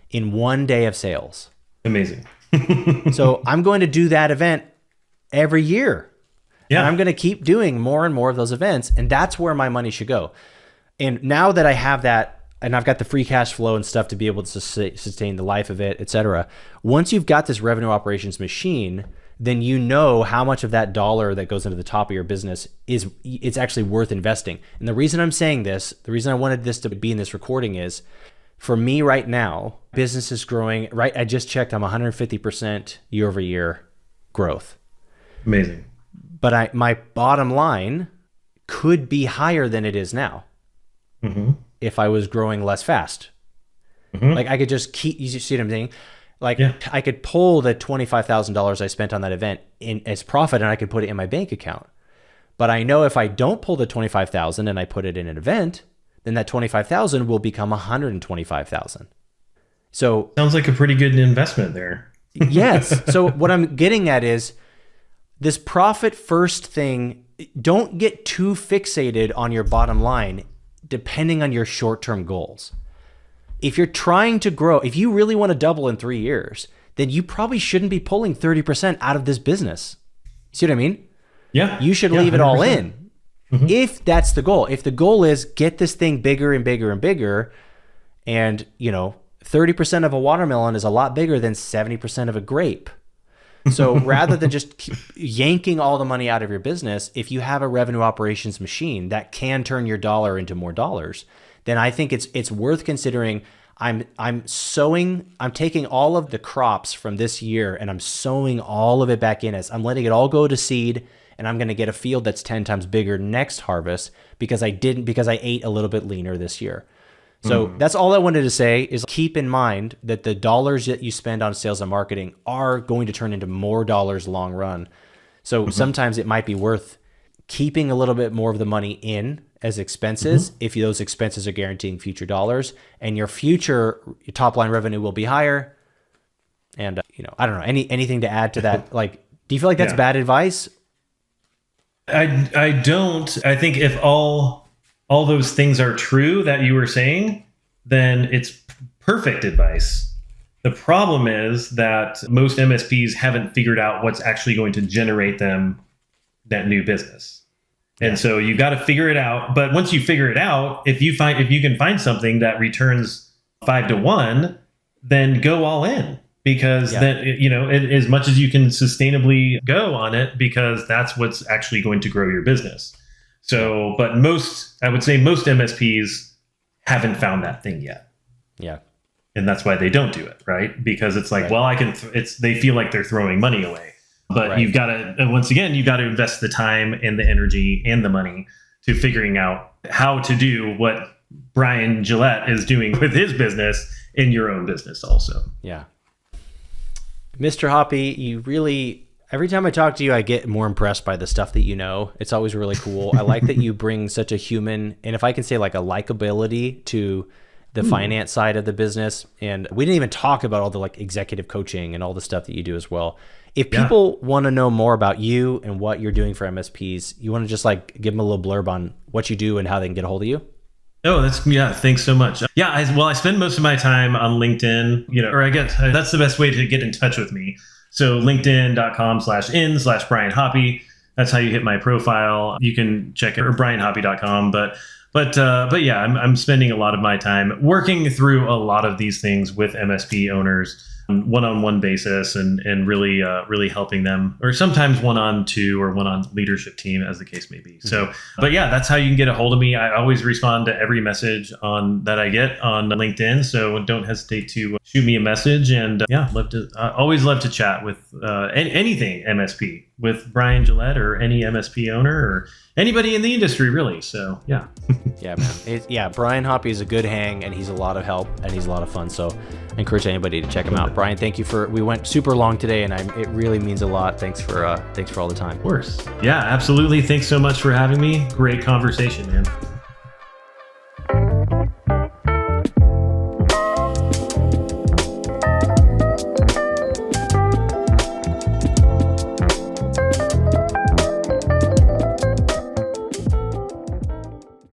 in 1 day of sales. Amazing. So I'm going to do that event every year. Yeah. And I'm going to keep doing more and more of those events. And that's where my money should go. And now that I have that, and I've got the free cash flow and stuff to be able to sustain the life of it, et cetera. Once you've got this revenue operations machine, then you know how much of that dollar that goes into the top of your business it's actually worth investing. And the reason I'm saying this, the reason I wanted this to be in this recording is, for me right now, business is growing, right? I just checked, I'm 150% year over year growth. Amazing. But my bottom line could be higher than it is now. Mm-hmm. If I was growing less fast. Mm-hmm. Like I could just keep, you see what I'm saying? Like I could pull the $25,000 I spent on that event in as profit and I could put it in my bank account. But I know if I don't pull the $25,000 and I put it in an event, then that $25,000 will become $125,000. So sounds like a pretty good investment there. Yes. So what I'm getting at is this profit first thing, don't get too fixated on your bottom line depending on your short-term goals. If you're trying to grow, if you really want to double in 3 years, then you probably shouldn't be pulling 30% out of this business. See what I mean? Yeah. You should leave it all in. Mm-hmm. If that's the goal. If the goal is get this thing bigger and bigger and bigger, and 30% of a watermelon is a lot bigger than 70% of a grape. So rather than just keep yanking all the money out of your business, if you have a revenue operations machine that can turn your dollar into more dollars, then I think it's worth considering. I'm taking all of the crops from this year and I'm sowing all of it back in as I'm letting it all go to seed, and I'm going to get a field that's 10 times bigger next harvest because I ate a little bit leaner this year. So that's all I wanted to say is keep in mind that the dollars that you spend on sales and marketing are going to turn into more dollars long run. So sometimes it might be worth keeping a little bit more of the money in as expenses if those expenses are guaranteeing future dollars, and your future top line revenue will be higher. And I don't know, anything to add to that? Like, do you feel like that's bad advice? I don't. I think if all those things are true that you were saying, then it's perfect advice. The problem is that most MSPs haven't figured out what's actually going to generate them that new business. And so you got to figure it out. But once you figure it out, if you can find something that returns 5 to 1, then go all in, because then, as much as you can sustainably go on it, because that's what's actually going to grow your business. So, but I would say most MSPs haven't found that thing yet. Yeah. And that's why they don't do it, right? Because it's like, well, they feel like they're throwing money away. But you've got to, once again, you've got to invest the time and the energy and the money to figuring out how to do what Brian Gillette is doing with his business in your own business also. Yeah. Mr. Hoppe, you really, every time I talk to you, I get more impressed by the stuff that you know. It's always really cool. I like that you bring such a human, and if I can say like a likability to the finance side of the business. And we didn't even talk about all the like executive coaching and all the stuff that you do as well. If people want to know more about you and what you're doing for MSPs, you want to just like give them a little blurb on what you do and how they can get a hold of you? Oh, thanks so much. Yeah, I spend most of my time on LinkedIn, or I guess that's the best way to get in touch with me. So linkedin.com/in/Brian Hoppe. That's how you hit my profile. You can check it, or brianhoppe.com. But yeah, I'm spending a lot of my time working through a lot of these things with MSP owners on one-on-one basis, and really helping them, or sometimes one-on-two or one-on leadership team, as the case may be. So, but yeah, that's how you can get a hold of me. I always respond to every message that I get on LinkedIn. So don't hesitate to shoot me a message, and always love to chat with anything MSP, with Brian Gillette or any MSP owner or anybody in the industry, really. So yeah. Yeah, man. Brian Hoppe is a good hang, and he's a lot of help, and he's a lot of fun. So I encourage anybody to check him out. Brian, thank you we went super long today, and it really means a lot. Thanks for all the time. Of course. Yeah, absolutely. Thanks so much for having me. Great conversation, man.